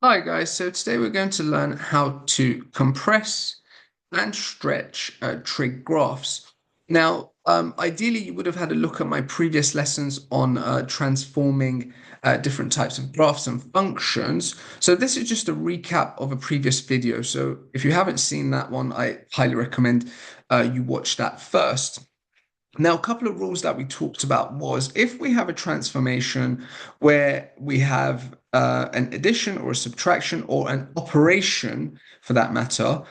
Hi guys, so today we're going to learn how to compress and stretch trig graphs. Now, ideally you would have had a look at my previous lessons on transforming different types of graphs and functions. So this is just a recap of a previous video. So if you haven't seen that one, I highly recommend you watch that first. Now, a couple of rules that we talked about was if we have a transformation where we have an addition or a subtraction or an operation for that matter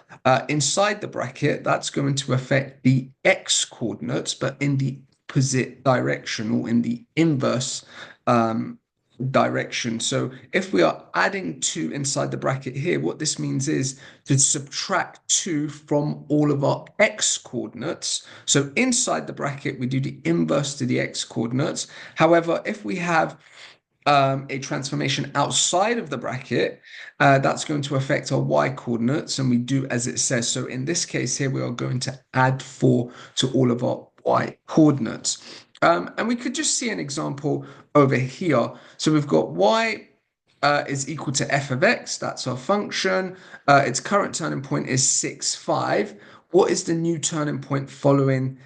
inside the bracket, that's going to affect the x coordinates, but in the opposite direction or in the inverse direction. So if we are adding 2 inside the bracket here, what this means is to subtract 2 from all of our x coordinates. So inside the bracket, we do the inverse to the x coordinates. However, if we have a transformation outside of the bracket, that's going to affect our y coordinates, and we do as it says. So in this case here, we are going to add 4 to all of our y coordinates. And we could just see an example over here. So we've got y is equal to f of x. That's our function. Its current turning point is 6, 5. What is the new turning point following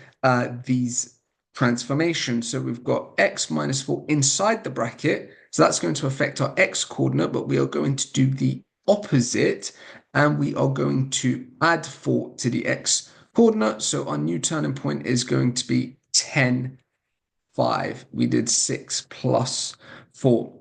these transformations? So we've got x minus 4 inside the bracket. So that's going to affect our x coordinate, but we are going to do the opposite, and we are going to add 4 to the x coordinate. So our new turning point is going to be 10, 5. We did 6 plus 4.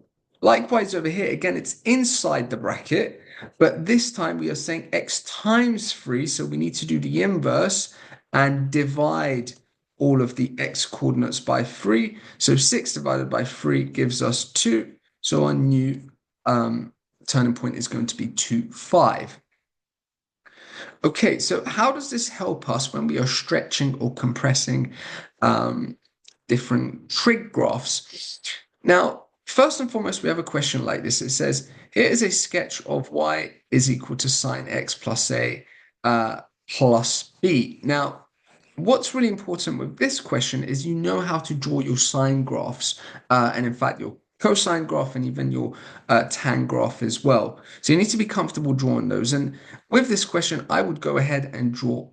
Likewise over here, again, it's inside the bracket, but this time we are saying x times 3, so we need to do the inverse and divide all of the x coordinates by 3. So 6 divided by 3 gives us 2. So our new turning point is going to be 2, 5. Okay, so how does this help us when we are stretching or compressing different trig graphs? Now, first and foremost, we have a question like this. It says, here is a sketch of y is equal to sine x plus a plus b. Now, what's really important with this question is you know how to draw your sine graphs, and in fact, your cosine graph and even your tan graph as well. So you need to be comfortable drawing those. And with this question, I would go ahead and draw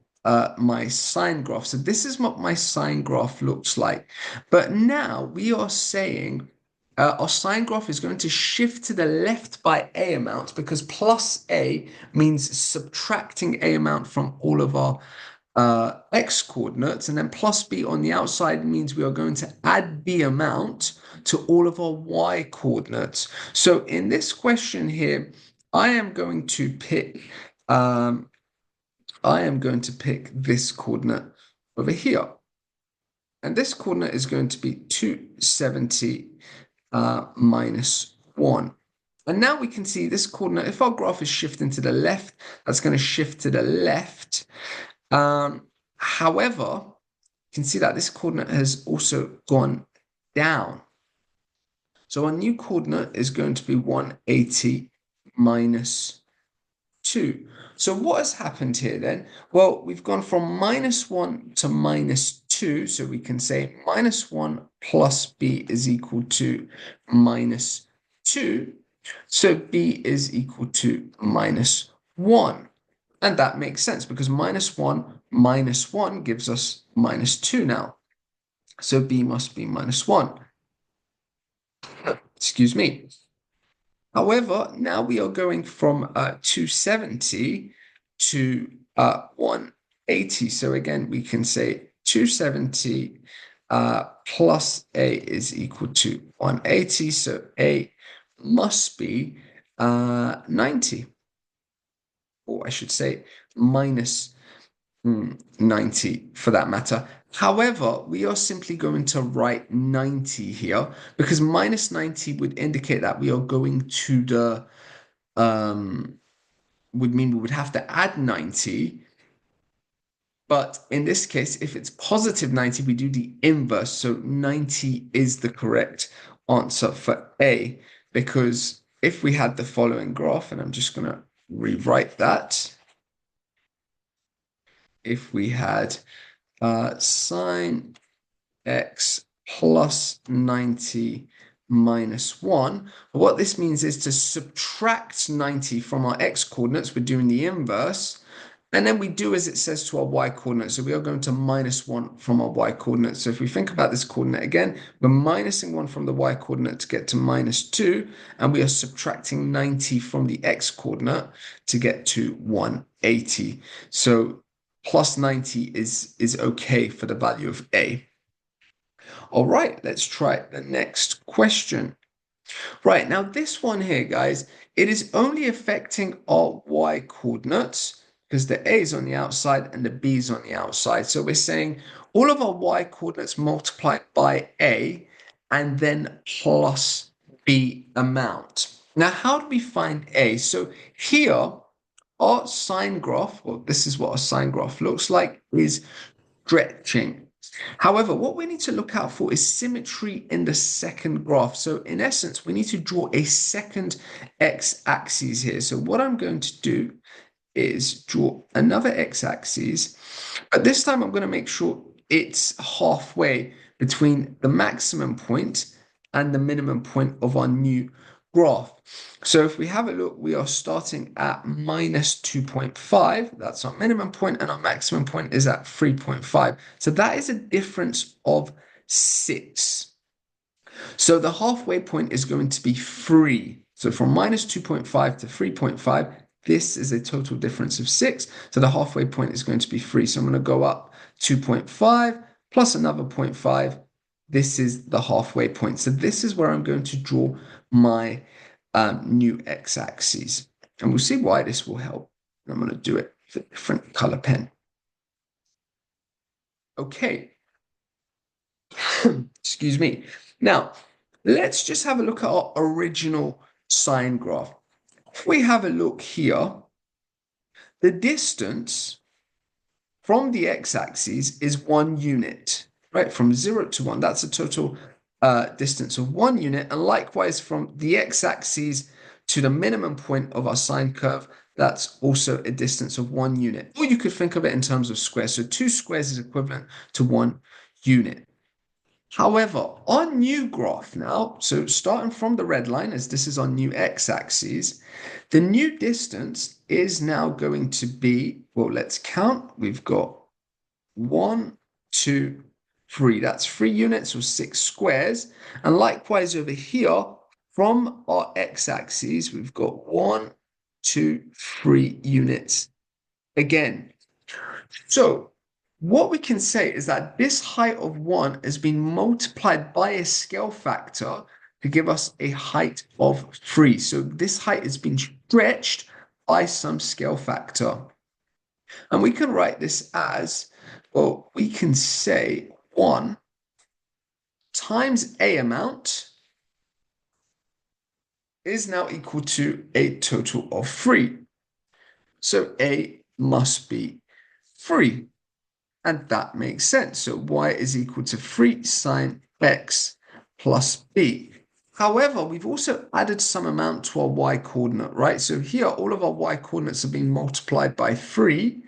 my sine graph. So this is what my sine graph looks like. But now we are saying our sine graph is going to shift to the left by a amount because plus a means subtracting a amount from all of our x coordinates, and then plus b on the outside means we are going to add b amount to all of our y coordinates. So in this question here, I am going to pick this coordinate over here. And this coordinate is going to be 270 minus 1. And now we can see this coordinate, if our graph is shifting to the left, that's going to shift to the left. However, you can see that this coordinate has also gone down. So our new coordinate is going to be 180 minus 2. So what has happened here then? Well, we've gone from minus 1 to minus 2. So we can say minus 1 plus b is equal to minus 2. So b is equal to minus 1. And that makes sense because minus 1 gives us minus 2 now. So b must be minus 1. Excuse me. However, now we are going from 270 to 180. So again, we can say 270 plus a is equal to 180. So a must be 90. Or I should say minus 90 for that matter. However, we are simply going to write 90 here because minus 90 would indicate that we are going to the, would mean we would have to add 90. But in this case, if it's positive 90, we do the inverse. So 90 is the correct answer for A, because if we had the following graph, and I'm just going to rewrite that. If we had sine x plus 90 minus 1. What this means is to subtract 90 from our x coordinates. We're doing the inverse. And then we do as it says to our y coordinates. So we are going to minus 1 from our y coordinates. So if we think about this coordinate again, we're minusing 1 from the y coordinate to get to minus 2. And we are subtracting 90 from the x coordinate to get to 180. So plus 90 is okay for the value of a. All right, let's try the next question. Right, now this one here, guys, it is only affecting our y coordinates because the a is on the outside and the b is on the outside. So we're saying all of our y coordinates multiplied by a and then plus b amount. Now, how do we find a? So here, our sine graph, well, this is what a sine graph looks like, is stretching. However, what we need to look out for is symmetry in the second graph. So in essence, we need to draw a second x-axis here. So what I'm going to do is draw another x-axis, but this time I'm going to make sure it's halfway between the maximum point and the minimum point of our new graph. So if we have a look, we are starting at minus 2.5. That's our minimum point, and our maximum point is at 3.5. So that is a difference of 6. So the halfway point is going to be 3. So from minus 2.5 to 3.5, this is a total difference of 6. So the halfway point is going to be 3. So I'm going to go up 2.5 plus another 0.5. This is the halfway point. So this is where I'm going to draw my new x-axis. And we'll see why this will help. I'm going to do it with a different color pen. Okay. Excuse me. Now, let's just have a look at our original sine graph. If we have a look here, the distance from the x-axis is 1 unit, right? From 0 to 1, that's a total distance of 1 unit. And likewise, from the x-axis to the minimum point of our sine curve, that's also a distance of 1 unit. Or you could think of it in terms of squares. So 2 squares is equivalent to 1 unit. However, our new graph now, so starting from the red line, as this is our new x-axis, the new distance is now going to be, well, let's count. We've got 1, 2, 3. That's 3 units or 6 squares. And likewise over here, from our x-axis, we've got 1, 2, 3 units again. So what we can say is that this height of 1 has been multiplied by a scale factor to give us a height of 3. So this height has been stretched by some scale factor. And we can write this as, well, we can say 1 times a amount is now equal to a total of 3. So a must be 3. And that makes sense. So y is equal to 3 sine x plus b. However, we've also added some amount to our y coordinate, right? So here, all of our y coordinates are being multiplied by 3.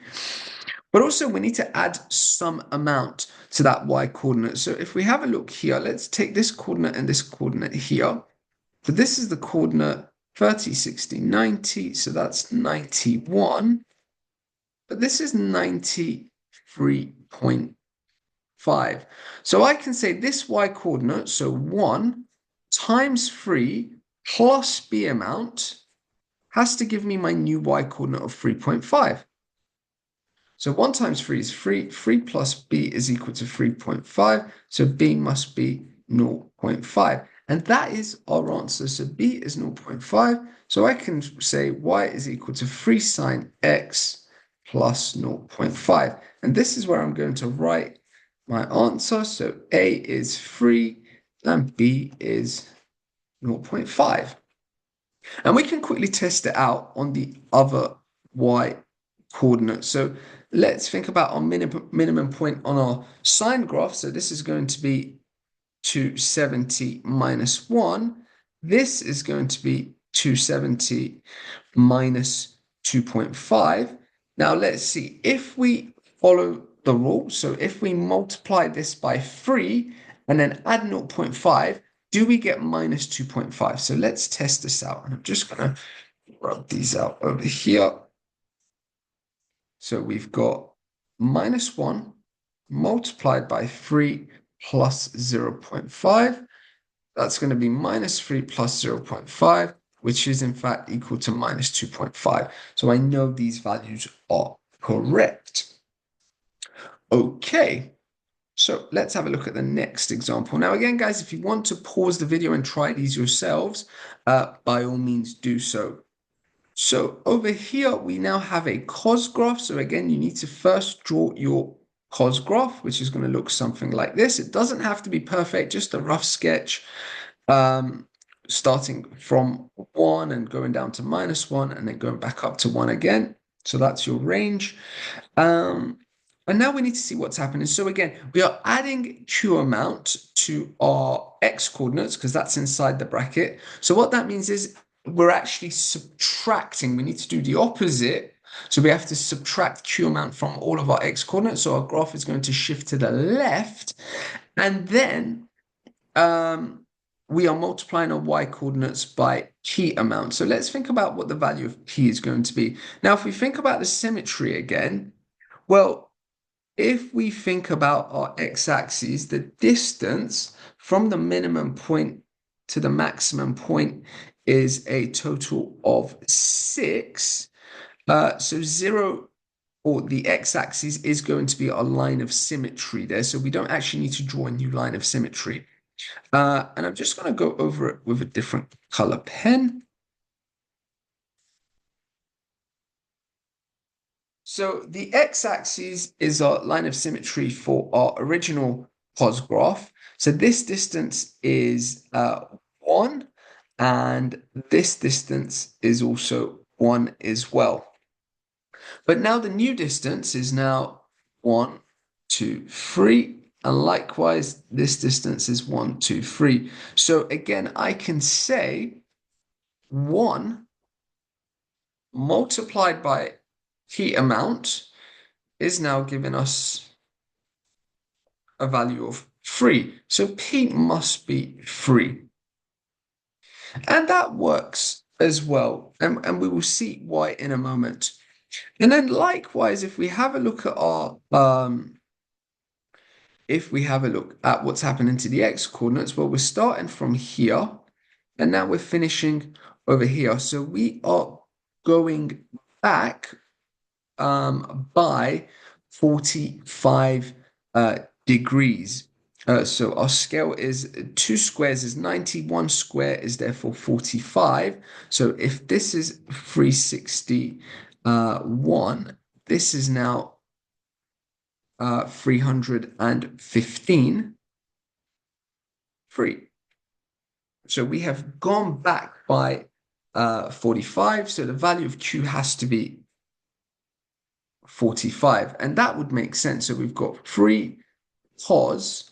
But also, we need to add some amount to that y coordinate. So if we have a look here, let's take this coordinate and this coordinate here. So this is the coordinate 30, 60, 90. So that's 91. But this is 93.5. So I can say this y coordinate, so 1 times 3 plus b amount, has to give me my new y coordinate of 3.5. So 1 times 3 is 3. 3 plus b is equal to 3.5. So b must be 0.5. And that is our answer. So b is 0.5. So I can say y is equal to 3 sine x plus 0.5. And this is where I'm going to write my answer. So a is 3 and b is 0.5. And we can quickly test it out on the other y coordinate. So let's think about our minimum point on our sine graph. So this is going to be 270 minus 1. This is going to be 270 minus 2.5. Now let's see, if we follow the rule, so if we multiply this by 3 and then add 0.5, do we get minus 2.5? So let's test this out. And I'm just going to rub these out over here. So we've got minus 1 multiplied by 3 plus 0.5. That's going to be minus 3 plus 0.5, which is in fact equal to minus 2.5. So I know these values are correct. Okay, so let's have a look at the next example. Now, again, guys, if you want to pause the video and try these yourselves, by all means do so. So over here, we now have a cos graph. So again, you need to first draw your cos graph, which is going to look something like this. It doesn't have to be perfect, just a rough sketch, starting from 1 and going down to minus 1 and then going back up to 1 again. So that's your range. And now we need to see what's happening. So again, we are adding Q amount to our X coordinates because that's inside the bracket. So what that means is we're actually subtracting. We need to do the opposite. So we have to subtract Q amount from all of our X coordinates. So our graph is going to shift to the left. And then we are multiplying our Y coordinates by P amount. So let's think about what the value of P is going to be. Now, if we think about the symmetry again, well, if we think about our x-axis, the distance from the minimum point to the maximum point is a total of 6. So 0, or the x-axis, is going to be our line of symmetry there. So we don't actually need to draw a new line of symmetry. And I'm just going to go over it with a different color pen. So the x-axis is our line of symmetry for our original cos graph. So this distance is 1, and this distance is also 1 as well. But now the new distance is now 1, 2, 3. And likewise, this distance is 1, 2, 3. So again, I can say 1 multiplied by P amount is now giving us a value of 3. So P must be 3. And that works as well. And we will see why in a moment. And then likewise, if we have a look at our if we have a look at what's happening to the x coordinates, well, we're starting from here, and now we're finishing over here. So we are going back by 45 degrees. So our scale is 2 squares is 90, 1 square is therefore 45. So if this is 361, this is now 315. So we have gone back by 45. So the value of Q has to be 45, and that would make sense. So we've got 3 cos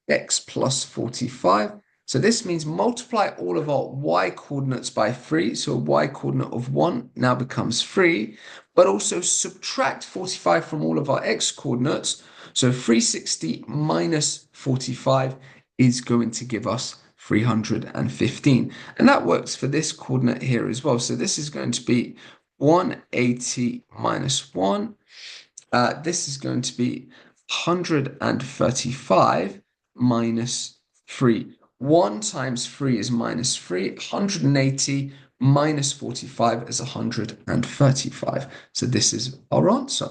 x plus 45. So this means multiply all of our y coordinates by 3. So a y coordinate of 1 now becomes 3, but also subtract 45 from all of our x coordinates. So 360 minus 45 is going to give us 315. And that works for this coordinate here as well. So this is going to be 180 minus 1. This is going to be 135 minus 3. 1 times 3 is minus 3. 180 minus 45 is 135. So this is our answer.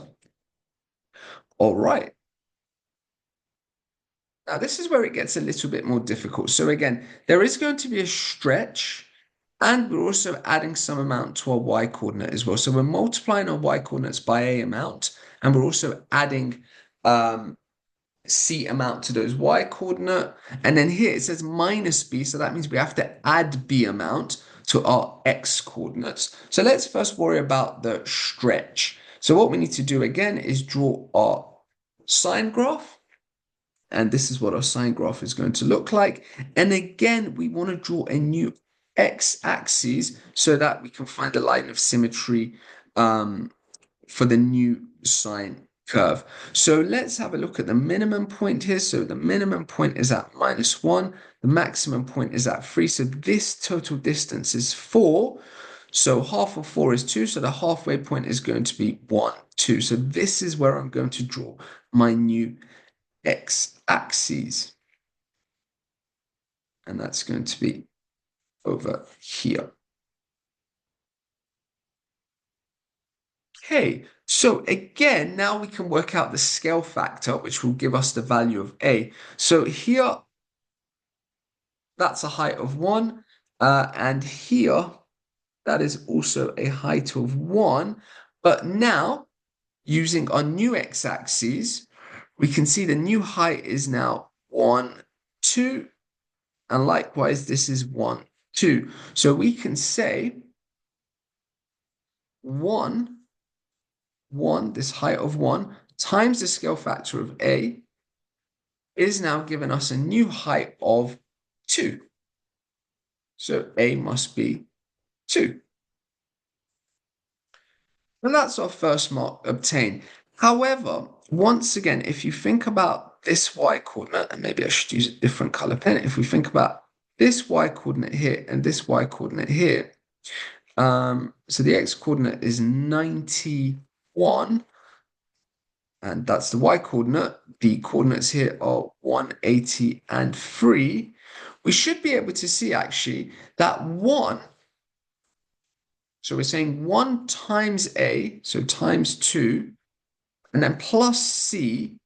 All right. Now, this is where it gets a little bit more difficult. So again, there is going to be a stretch, and we're also adding some amount to our y coordinate as well. So we're multiplying our y coordinates by a amount, and we're also adding c amount to those y coordinate. And then here it says minus b, so that means we have to add b amount to our x coordinates. So let's first worry about the stretch. So what we need to do again is draw our sine graph. And this is what our sine graph is going to look like. And again, we want to draw a new x-axis so that we can find a line of symmetry for the new sine curve. So let's have a look at the minimum point here. So the minimum point is at -1. The maximum point is at 3. So this total distance is 4. So half of 4 is 2. So the halfway point is going to be 1, 2. So this is where I'm going to draw my new x-axis. And that's going to be over here. Okay, so again, now we can work out the scale factor, which will give us the value of a. So here, that's a height of 1. And here, that is also a height of 1. But now, using our new x-axis, we can see the new height is now 1, 2. And likewise, this is 1, 2. So we can say 1, 1, this height of 1, times the scale factor of a is now giving us a new height of 2. So a must be 2. And that's our first mark obtained. However, once again, if you think about this y coordinate, and maybe I should use a different color pen, if we think about this y coordinate here and this y coordinate here, so the x coordinate is 91, and that's the y coordinate. The coordinates here are 180 and 3. We should be able to see actually that 1, so we're saying 1 times a, so times 2, and then plus c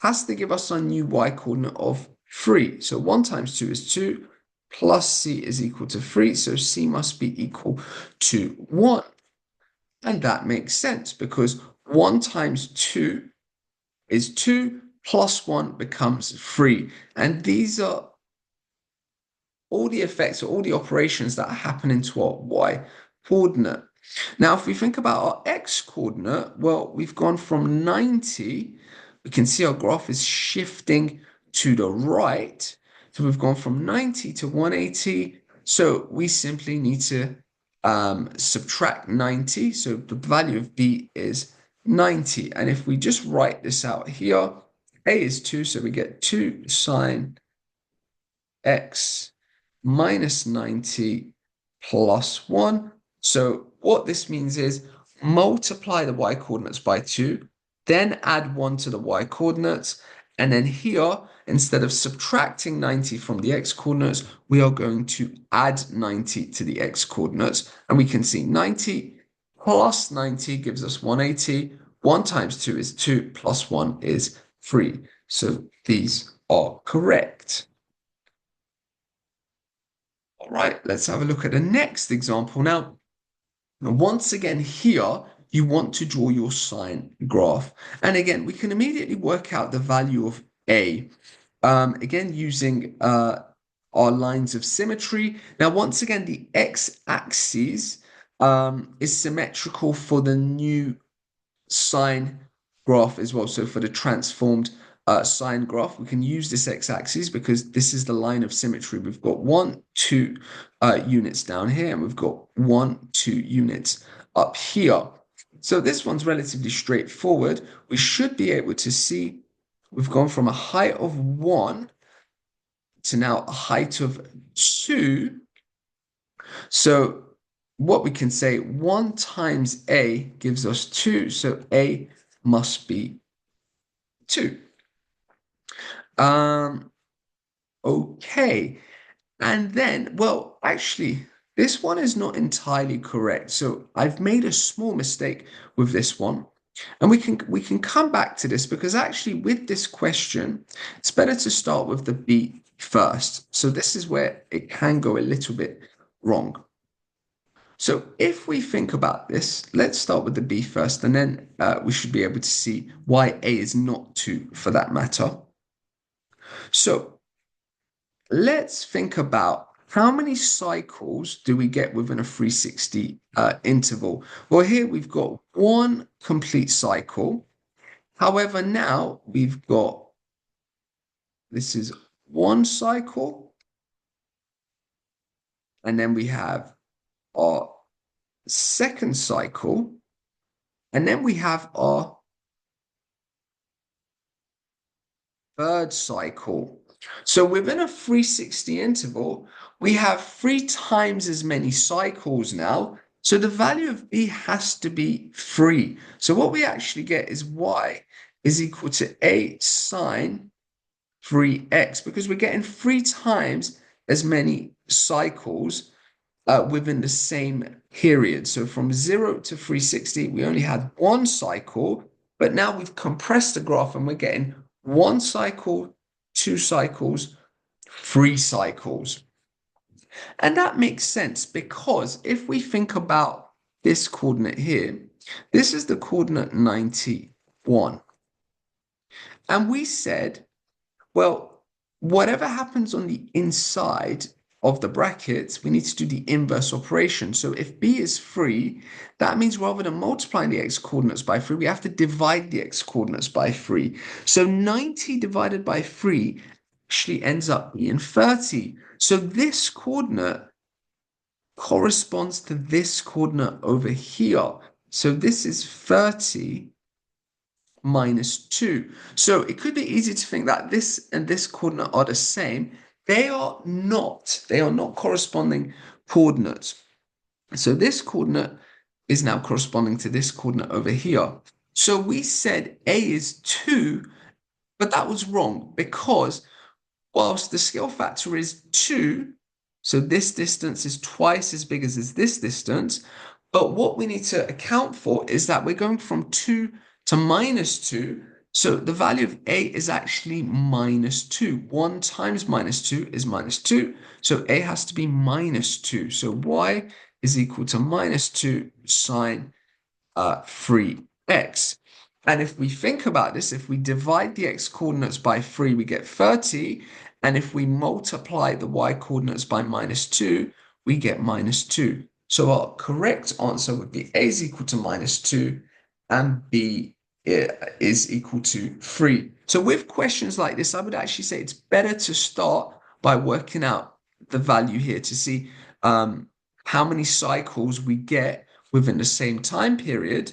has to give us our new y coordinate of 3. So 1 times 2 is 2, plus c is equal to 3, so c must be equal to 1. And that makes sense because 1 times 2 is 2, plus 1 becomes 3. And these are all the effects or all the operations that happen into our y coordinate. Now, if we think about our x coordinate, well, we've gone from 90. We can see our graph is shifting to the right. So we've gone from 90 to 180. So we simply need to subtract 90. So the value of b is 90. And if we just write this out here, a is 2. So we get 2 sine x minus 90 plus 1. So what this means is multiply the y coordinates by 2, then add 1 to the y coordinates. And then here, instead of subtracting 90 from the x coordinates, we are going to add 90 to the x coordinates. And we can see 90 plus 90 gives us 180. 1 times 2 is 2, plus 1 is 3. So these are correct. All right, let's have a look at the next example. Now, once again, here, you want to draw your sine graph. And again, we can immediately work out the value of A. Again, using our lines of symmetry. Now, once again, the x-axis is symmetrical for the new sine graph as well. So for the transformed sine graph, we can use this x-axis because this is the line of symmetry. We've got 1, 2 units down here, and we've got 1, 2 units up here. So this one's relatively straightforward. We should be able to see we've gone from a height of 1 to now a height of 2. So what we can say, 1 times a gives us 2, so a must be 2. Okay. And then, well, actually, this one is not entirely correct. So I've made a small mistake with this one. And we can come back to this because actually with this question, it's better to start with the B first. So this is where it can go a little bit wrong. So if we think about this, let's start with the B first, and then we should be able to see why A is not 2 for that matter. So let's think about how many cycles do we get within a 360 interval? Well, here we've got one complete cycle. However, now we've got, this is one cycle, and then we have our second cycle, and then we have our third cycle. So within a 360 interval, we have 3 times as many cycles now. So the value of b has to be 3. So what we actually get is y is equal to a sine 3x, because we're getting 3 times as many cycles within the same period. So from 0 to 360, we only had one cycle, but now we've compressed the graph and we're getting one cycle, 2 cycles, 3 cycles. And that makes sense, because if we think about this coordinate here, this is the coordinate 91. And we said, well, whatever happens on the inside of the brackets, we need to do the inverse operation. So if b is 3, that means rather than multiplying the x-coordinates by 3, we have to divide the x-coordinates by 3. So 90 divided by 3 actually ends up being 30. So this coordinate corresponds to this coordinate over here. So this is 30 minus 2. So it could be easy to think that this and this coordinate are the same. They are not. They are not corresponding coordinates. So this coordinate is now corresponding to this coordinate over here. So we said A is 2, but that was wrong, because whilst the scale factor is 2, so this distance is twice as big as this distance, but what we need to account for is that we're going from 2 to minus 2, so the value of A is actually minus 2. 1 times minus 2 is minus 2, so A has to be minus 2. So y is equal to minus 2 sine 3x. And if we think about this, if we divide the x coordinates by 3, we get 30. And if we multiply the y coordinates by minus 2, we get minus 2. So our correct answer would be A is equal to minus 2 and B is equal to 3. So with questions like this, I would actually say it's better to start by working out the value here to see how many cycles we get within the same time period.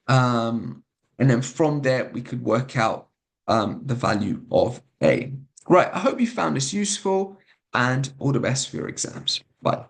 And then from there, we could work out the value of A. Right, I hope you found this useful, and all the best for your exams. Bye.